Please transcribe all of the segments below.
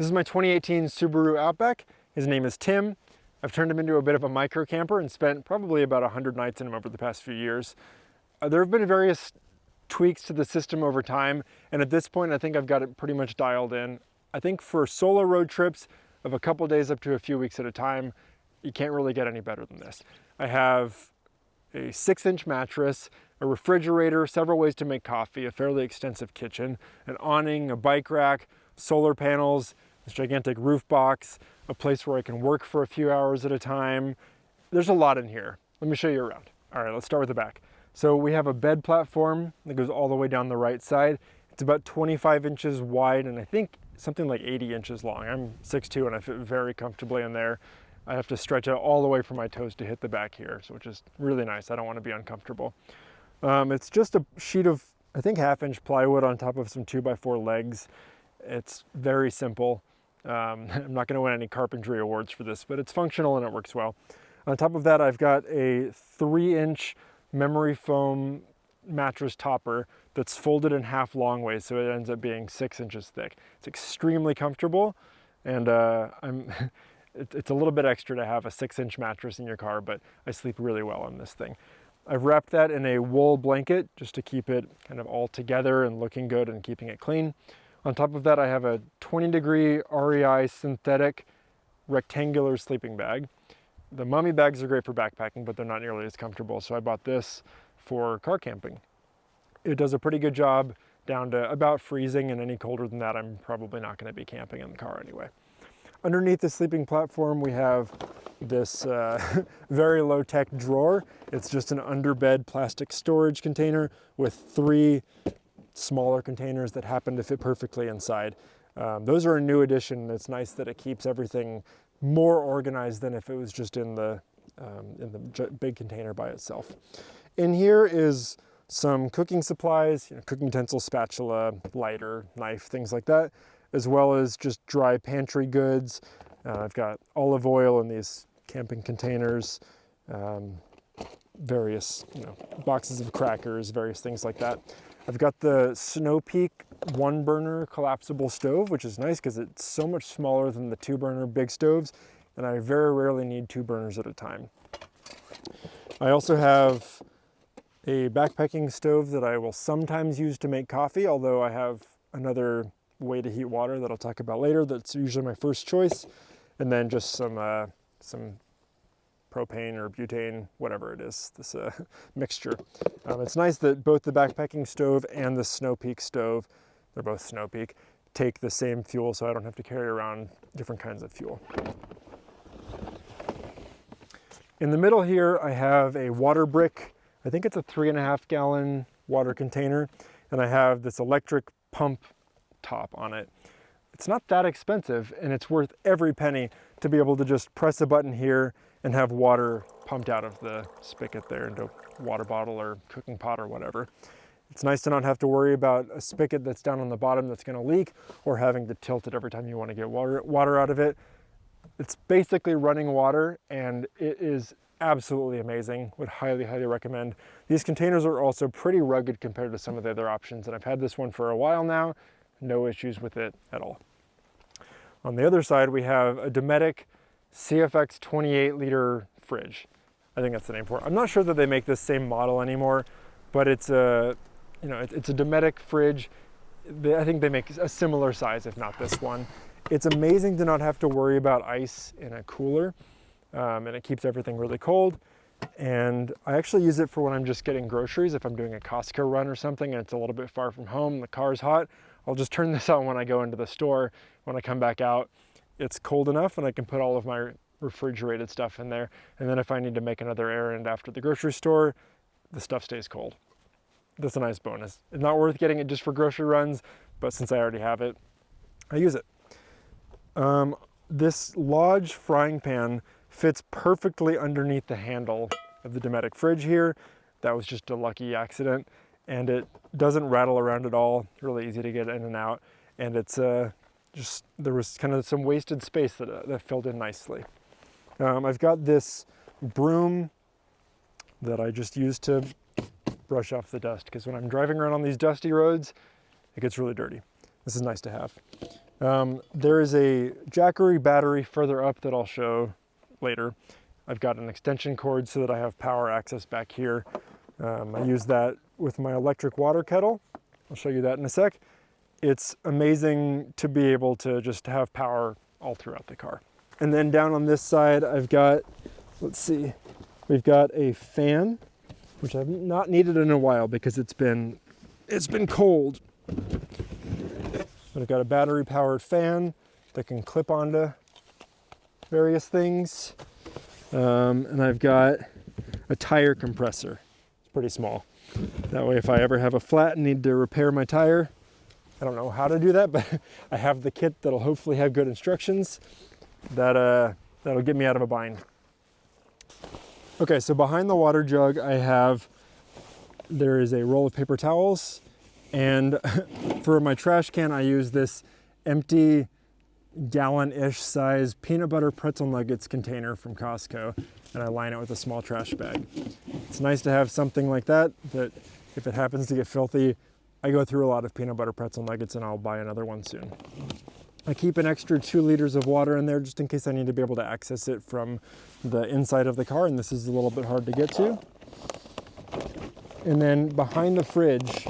This is my 2018 Subaru Outback. His name is Tim. I've turned him into a bit of a micro camper and spent probably about 100 nights in him over the past few years. There have been various tweaks to the system over time, and at this point I think I've got it pretty much dialed in. I think for solo road trips of a couple days up to a few weeks at a time, you can't really get any better than this. I have a 6-inch mattress, a refrigerator, several ways to make coffee, a fairly extensive kitchen, an awning, a bike rack, solar panels, this gigantic roof box, a place where I can work for a few hours at a time. There's a lot in here. Let me show you around. All right, let's start with the back. So we have a bed platform that goes all the way down the right side. It's about 25 inches wide and I think something like 80 inches long. I'm 6'2" and I fit very comfortably in there. I have to stretch out all the way from my toes to hit the back here, so which is really nice. I don't want to be uncomfortable. It's just a sheet of, I think, 1/2-inch plywood on top of some 2x4 legs. It's very simple. I'm not going to win any carpentry awards for this, but it's functional and it works well. On top of that, I've got a 3-inch memory foam mattress topper that's folded in half long ways, so it ends up being 6 inches thick. It's extremely comfortable, and it's a little bit extra to have a 6-inch mattress in your car, but I sleep really well on this thing. I've wrapped that in a wool blanket just to keep it kind of all together and looking good and keeping it clean. On top of that, I have a 20-degree REI synthetic rectangular sleeping bag. The mummy bags are great for backpacking, but they're not nearly as comfortable, so I bought this for car camping. It does a pretty good job down to about freezing, and any colder than that, I'm probably not going to be camping in the car anyway. Underneath the sleeping platform, we have this very low-tech drawer. It's just an underbed plastic storage container with 3 smaller containers that happen to fit perfectly inside. Those are a new addition. It's nice that it keeps everything more organized than if it was just in the big container by itself. In here is some cooking supplies, cooking utensils, spatula, lighter, knife, things like that, as well as just dry pantry goods. I've got olive oil in these camping containers, various boxes of crackers, various things like that. I've got the Snow Peak 1-burner collapsible stove, which is nice because it's so much smaller than the 2-burner big stoves, and I very rarely need 2 burners at a time. I also have a backpacking stove that I will sometimes use to make coffee, although I have another way to heat water that I'll talk about later that's usually my first choice, and then just some propane or butane, whatever it is, this mixture. It's nice that both the backpacking stove and the Snow Peak stove, they're both Snow Peak, take the same fuel, so I don't have to carry around different kinds of fuel. In the middle here, I have a water brick. I think it's a 3.5-gallon water container, and I have this electric pump top on it. It's not that expensive, and it's worth every penny to be able to just press a button here and have water pumped out of the spigot there into a water bottle or cooking pot or whatever. It's nice to not have to worry about a spigot that's down on the bottom that's going to leak, or having to tilt it every time you want to get water out of it. It's basically running water, and it is absolutely amazing. Would highly, highly recommend. These containers are also pretty rugged compared to some of the other options, and I've had this one for a while now. No issues with it at all. On the other side, we have a Dometic CFX 28-liter fridge. I think that's the name for it. I'm not sure that they make this same model anymore, but it's a, it's a Dometic fridge. I think they make a similar size, if not this one. It's amazing to not have to worry about ice in a cooler, and it keeps everything really cold. And I actually use it for when I'm just getting groceries. If I'm doing a Costco run or something and it's a little bit far from home, the car's hot, I'll just turn this on when I go into the store. When I come back out, it's cold enough and I can put all of my refrigerated stuff in there. And then if I need to make another errand after the grocery store, the stuff stays cold. That's a nice bonus. It's not worth getting it just for grocery runs, but since I already have it, I use it. This Lodge frying pan fits perfectly underneath the handle of the Dometic fridge here. That was just a lucky accident, and it doesn't rattle around at all. Really easy to get in and out, and it's just, there was kind of some wasted space that filled in nicely. I've got this broom that I just use to brush off the dust, because when I'm driving around on these dusty roads, it gets really dirty. This is nice to have. There is a Jackery battery further up that I'll show later. I've got an extension cord so that I have power access back here. I use that with my electric water kettle. I'll show you that in a sec. It's amazing to be able to just have power all throughout the car. And then down on this side, I've got, let's see, we've got a fan, which I've not needed in a while because it's been cold. But I've got a battery powered fan that can clip onto various things. And I've got a tire compressor. It's pretty small. That way, if I ever have a flat and need to repair my tire, I don't know how to do that, but I have the kit that'll hopefully have good instructions that'll get me out of a bind. Okay, so behind the water jug, there is a roll of paper towels, and for my trash can, I use this empty gallon-ish size peanut butter pretzel nuggets container from Costco, and I line it with a small trash bag. It's nice to have something like that if it happens to get filthy, I go through a lot of peanut butter pretzel nuggets and I'll buy another one soon. I keep an extra 2 liters of water in there just in case I need to be able to access it from the inside of the car, and this is a little bit hard to get to. And then behind the fridge,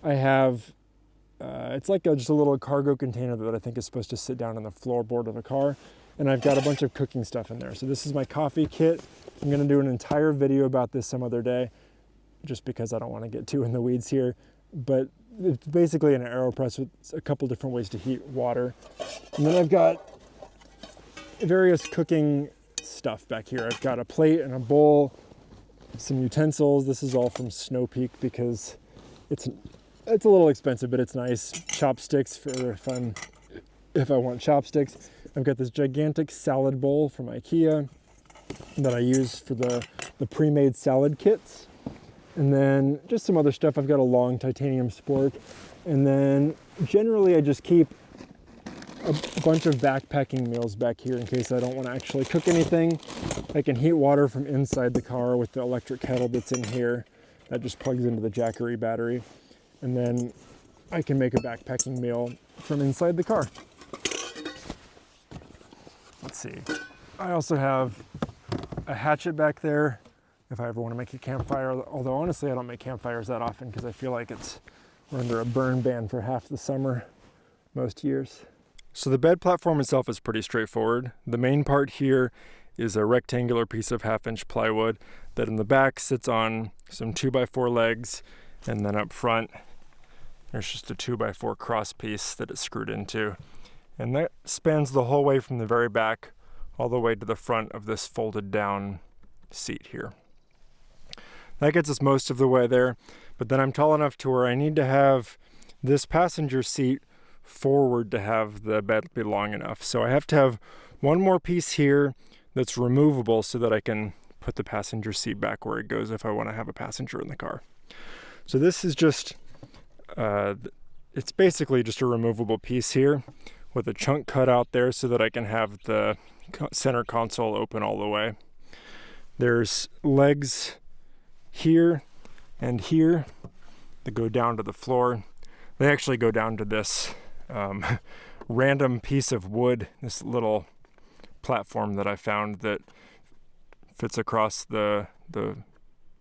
I have, it's like just a little cargo container that I think is supposed to sit down on the floorboard of the car. And I've got a bunch of cooking stuff in there. So this is my coffee kit. I'm gonna do an entire video about this some other day, just because I don't wanna get too in the weeds here. But it's basically an AeroPress with a couple different ways to heat water. And then I've got various cooking stuff back here. I've got a plate and a bowl, some utensils. This is all from Snow Peak because it's a little expensive, but it's nice. Chopsticks for if I want chopsticks. I've got this gigantic salad bowl from IKEA that I use for the pre-made salad kits. And then just some other stuff. I've got a long titanium spork. And then generally I just keep a bunch of backpacking meals back here in case I don't want to actually cook anything. I can heat water from inside the car with the electric kettle that's in here. That just plugs into the Jackery battery. And then I can make a backpacking meal from inside the car. Let's see. I also have a hatchet back there if I ever want to make a campfire, although honestly I don't make campfires that often because I feel like we're under a burn ban for half the summer most years. So the bed platform itself is pretty straightforward. The main part here is a rectangular piece of 1/2-inch plywood that in the back sits on some 2x4 legs, and then up front there's just a 2x4 cross piece that it's screwed into. And that spans the whole way from the very back all the way to the front of this folded down seat here. That gets us most of the way there, but then I'm tall enough to where I need to have this passenger seat forward to have the bed be long enough. So I have to have one more piece here that's removable so that I can put the passenger seat back where it goes if I want to have a passenger in the car. So this is just, it's basically just a removable piece here with a chunk cut out there so that I can have the center console open all the way. There's legs here and here that go down to the floor. They actually go down to this random piece of wood, this little platform that I found that fits across the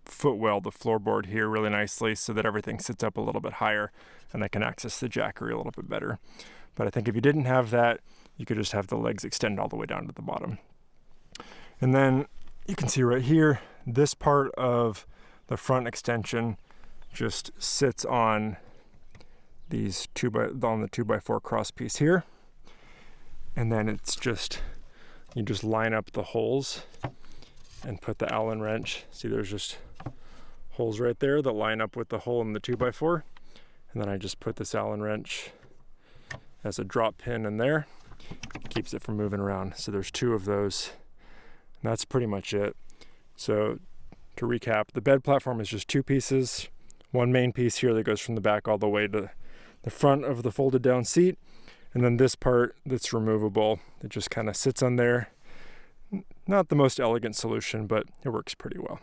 footwell, the floorboard here really nicely so that everything sits up a little bit higher and I can access the Jackery a little bit better. But I think if you didn't have that, you could just have the legs extend all the way down to the bottom. And then you can see right here, this part of the front extension just sits on these on the 2x4 cross piece here. And then it's just, you just line up the holes and put the Allen wrench. See, there's just holes right there that line up with the hole in the 2x4. And then I just put this Allen wrench as a drop pin in there. Keeps it from moving around. So there's 2 of those. And that's pretty much it. So to recap, the bed platform is just 2 pieces. One main piece here that goes from the back all the way to the front of the folded down seat. And then this part that's removable, it just kind of sits on there. Not the most elegant solution, but it works pretty well.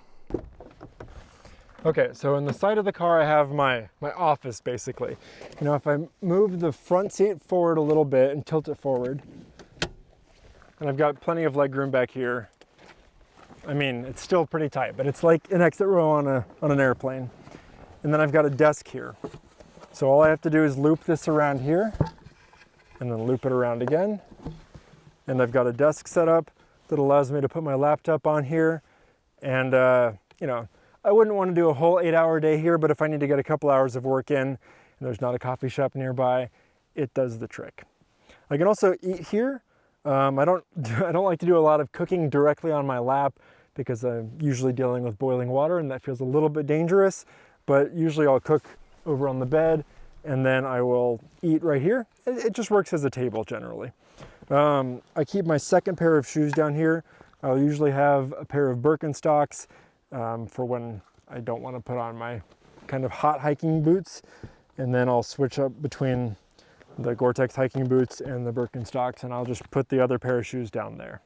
Okay, so in the side of the car, I have my office, basically. You know, if I move the front seat forward a little bit and tilt it forward, and I've got plenty of leg room back here. I mean, it's still pretty tight, but it's like an exit row on an airplane. And then I've got a desk here. So all I have to do is loop this around here, and then loop it around again. And I've got a desk set up that allows me to put my laptop on here. And, you know, I wouldn't want to do a whole 8-hour day here, but if I need to get a couple hours of work in and there's not a coffee shop nearby, it does the trick. I can also eat here. I don't like to do a lot of cooking directly on my lap because I'm usually dealing with boiling water and that feels a little bit dangerous, but usually I'll cook over on the bed and then I will eat right here. It just works as a table generally. I keep my second pair of shoes down here. I'll usually have a pair of Birkenstocks for when I don't want to put on my kind of hot hiking boots, and then I'll switch up between the Gore-Tex hiking boots and the Birkenstocks, and I'll just put the other pair of shoes down there.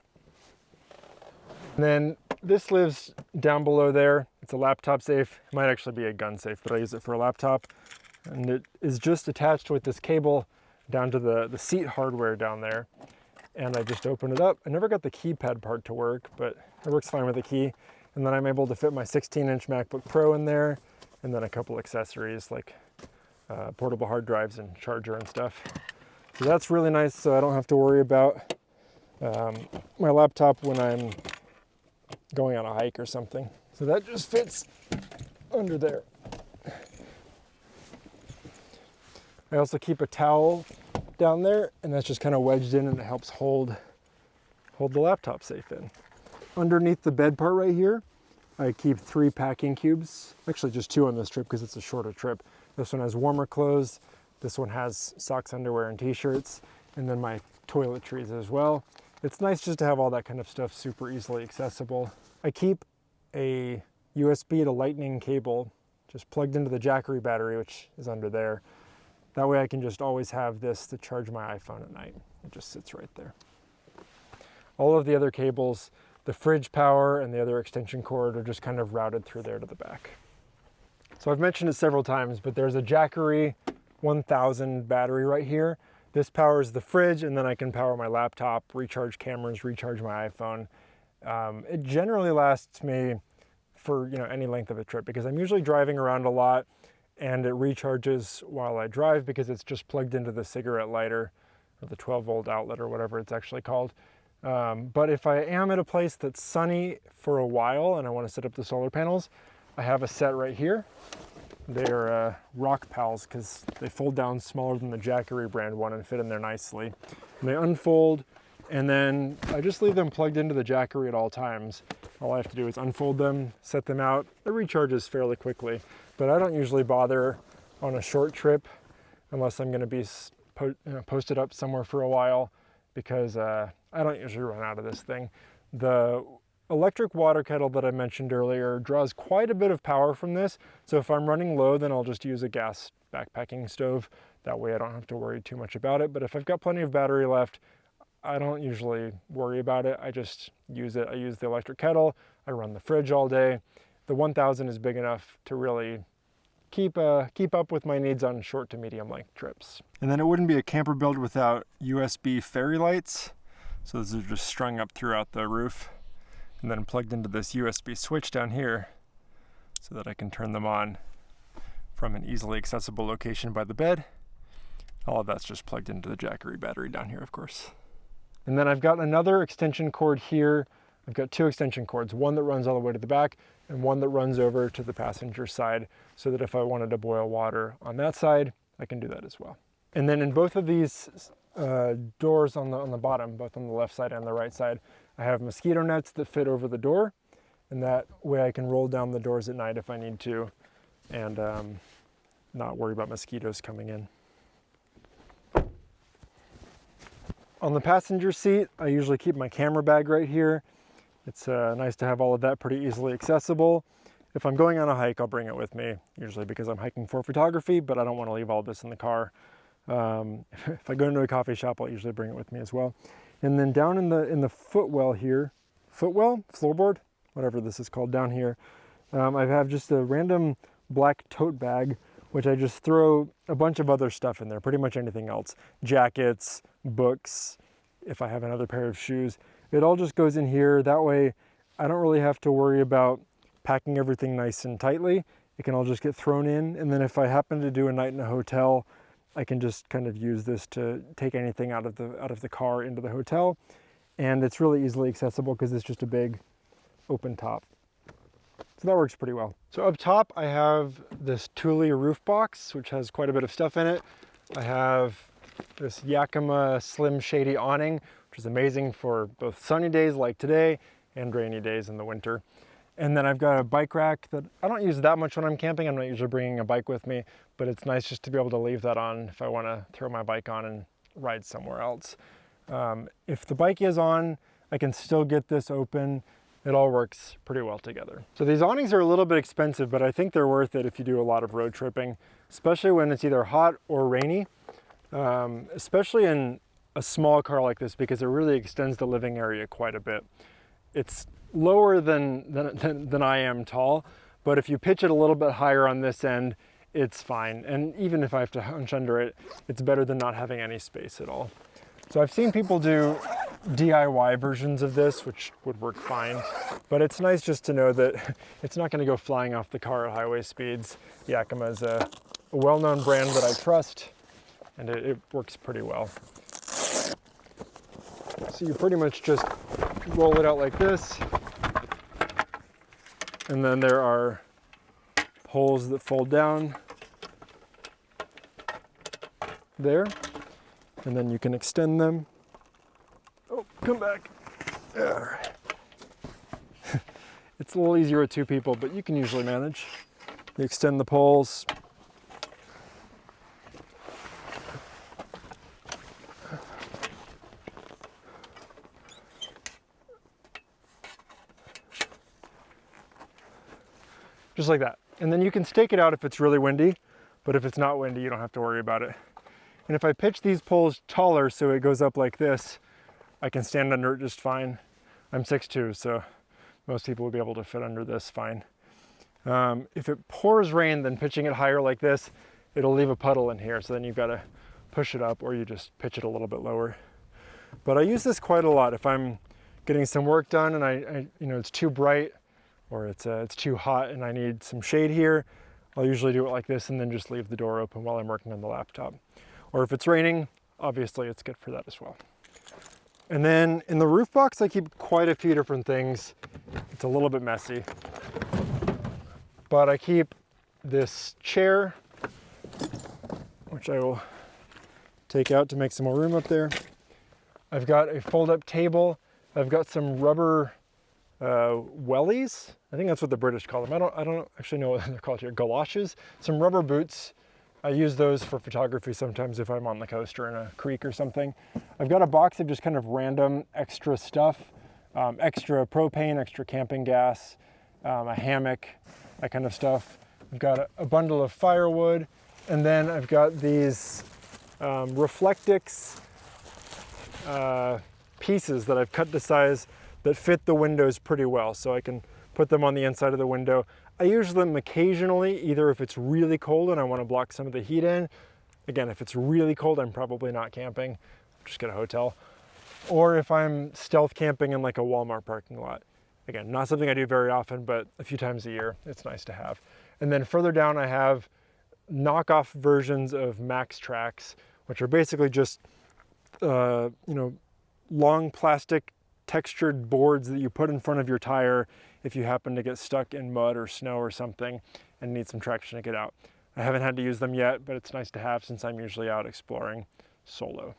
And then this lives down below there. It's a laptop safe. It might actually be a gun safe, but I use it for a laptop. And it is just attached with this cable down to the seat hardware down there. And I just open it up. I never got the keypad part to work, but it works fine with the key. And then I'm able to fit my 16-inch MacBook Pro in there, and then a couple accessories like portable hard drives and charger and stuff. So that's really nice, so I don't have to worry about my laptop when I'm going on a hike or something. So that just fits under there. I also keep a towel down there, and that's just kind of wedged in, and it helps hold the laptop safe in. Underneath the bed part right here, I keep 3 packing cubes. Actually just 2 on this trip because it's a shorter trip. This one has warmer clothes. This one has socks, underwear, and t-shirts, and then my toiletries as well. It's nice just to have all that kind of stuff super easily accessible. I keep a USB to lightning cable just plugged into the Jackery battery, which is under there. That way I can just always have this to charge my iPhone at night. It just sits right there. All of the other cables, the fridge power and the other extension cord, are just kind of routed through there to the back. So I've mentioned it several times, but there's a Jackery 1000 battery right here. This powers the fridge, and then I can power my laptop, recharge cameras, recharge my iPhone. It generally lasts me for any length of a trip because I'm usually driving around a lot, and it recharges while I drive because it's just plugged into the cigarette lighter or the 12-volt outlet or whatever it's actually called. But if I am at a place that's sunny for a while and I want to set up the solar panels, I have a set right here. They're Rock Pals because they fold down smaller than the Jackery brand one and fit in there nicely. And they unfold, and then I just leave them plugged into the Jackery at all times. All I have to do is unfold them, set them out. It recharges fairly quickly, but I don't usually bother on a short trip unless I'm going to be posted up somewhere for a while because I don't usually run out of this thing. The electric water kettle that I mentioned earlier draws quite a bit of power from this, so if I'm running low, then I'll just use a gas backpacking stove. That way I don't have to worry too much about it, but if I've got plenty of battery left, I don't usually worry about it. I just use it. I use the electric kettle. I run the fridge all day. The 1000 is big enough to really keep up with my needs on short to medium length trips. And then it wouldn't be a camper build without USB fairy lights. So those are just strung up throughout the roof and then plugged into this USB switch down here so that I can turn them on from an easily accessible location by the bed. All of that's just plugged into the Jackery battery down here, of course. And then I've got another extension cord here. I've got 2 extension cords, one that runs all the way to the back and one that runs over to the passenger side so that if I wanted to boil water on that side, I can do that as well. And then in both of these doors on the bottom, both on the left side and the right side, I have mosquito nets that fit over the door, and that way I can roll down the doors at night if I need to and not worry about mosquitoes coming in. On the passenger seat, I usually keep my camera bag right here. It's nice to have all of that pretty easily accessible. If I'm going on a hike, I'll bring it with me, usually because I'm hiking for photography, but I don't want to leave all this in the car. If I go into a coffee shop, I'll usually bring it with me as well. And then down in the footwell here, floorboard, whatever this is called down here, I have just a random black tote bag, which I just throw a bunch of other stuff in there, pretty much anything else. Jackets, books, if I have another pair of shoes. It all just goes in here. That way I don't really have to worry about packing everything nice and tightly. It can all just get thrown in. And then if I happen to do a night in a hotel, I can just kind of use this to take anything out of the car into the hotel. And it's really easily accessible because it's just a big open top. So that works pretty well. So up top, I have this Thule roof box, which has quite a bit of stuff in it. I have this Yakima Slim Shady awning, which is amazing for both sunny days like today and rainy days in the winter. And then I've got a bike rack that I don't use that much when I'm camping. I'm not usually bringing a bike with me, but it's nice just to be able to leave that on if I want to throw my bike on and ride somewhere else. If the bike is on, I can still get this open. It all works pretty well together. So these awnings are a little bit expensive, but I think they're worth it if you do a lot of road tripping, especially when it's either hot or rainy, especially in a small car like this, because it really extends the living area quite a bit. It's lower than I am tall, but if you pitch it a little bit higher on this end, it's fine. And even if I have to hunch under it, it's better than not having any space at all. So I've seen people do DIY versions of this, which would work fine, but it's nice just to know that it's not going to go flying off the car at highway speeds. Yakima is a well-known brand that I trust, and it works pretty well. So you pretty much just roll it out like this, and then there are poles that fold down there, and then you can extend them. Oh, come back. All right. It's a little easier with two people, but you can usually manage. You extend the poles. Just like that. And then you can stake it out if it's really windy, but if it's not windy, you don't have to worry about it. And if I pitch these poles taller so it goes up like this, I can stand under it just fine. I'm 6'2", so most people will be able to fit under this fine. If it pours rain, then pitching it higher like this, it'll leave a puddle in here, so then you've got to push it up or you just pitch it a little bit lower. But I use this quite a lot if I'm getting some work done and I it's too bright or it's too hot and I need some shade here. I'll usually do it like this and then just leave the door open while I'm working on the laptop. Or if it's raining, obviously it's good for that as well. And then in the roof box, I keep quite a few different things. It's a little bit messy, but I keep this chair, which I will take out to make some more room up there. I've got a fold-up table. I've got some rubber wellies. I think that's what the British call them. I don't actually know what they're called here. Galoshes. Some rubber boots. I use those for photography sometimes if I'm on the coast or in a creek or something. I've got a box of just kind of random extra stuff, extra propane, extra camping gas, a hammock, that kind of stuff. I've got a bundle of firewood, and then I've got these Reflectix pieces that I've cut to size that fit the windows pretty well, so I can put them on the inside of the window. I use them occasionally, either if it's really cold and I want to block some of the heat in. Again, if it's really cold, I'm probably not camping. I'll just get a hotel. Or if I'm stealth camping in like a Walmart parking lot. Again, not something I do very often, but a few times a year, it's nice to have. And then further down, I have knockoff versions of Max Tracks, which are basically just, long plastic textured boards that you put in front of your tire if you happen to get stuck in mud or snow or something and need some traction to get out. I haven't had to use them yet, but it's nice to have since I'm usually out exploring solo.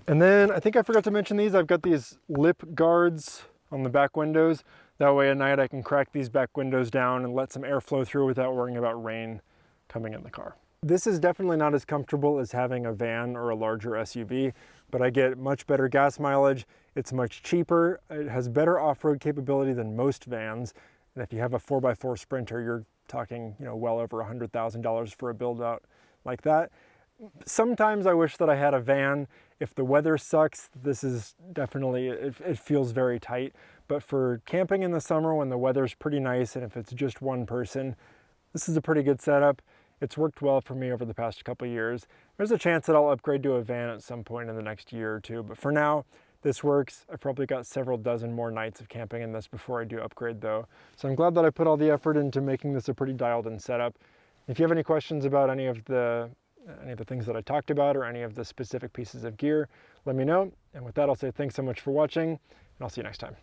And then I think I forgot to mention these. I've got these lip guards on the back windows. That way at night I can crack these back windows down and let some air flow through without worrying about rain coming in the car. This is definitely not as comfortable as having a van or a larger SUV, but I get much better gas mileage. It's much cheaper. It has better off-road capability than most vans. And if you have a 4x4 Sprinter, you're talking, well over $100,000 for a build out like that. Sometimes I wish that I had a van. If the weather sucks, this is definitely, it feels very tight. But for camping in the summer when the weather's pretty nice and if it's just one person, this is a pretty good setup. It's worked well for me over the past couple of years. There's a chance that I'll upgrade to a van at some point in the next year or two, but for now, this works. I've probably got several dozen more nights of camping in this before I do upgrade though. So I'm glad that I put all the effort into making this a pretty dialed in setup. If you have any questions about any of the things that I talked about or any of the specific pieces of gear, let me know. And with that, I'll say thanks so much for watching, and I'll see you next time.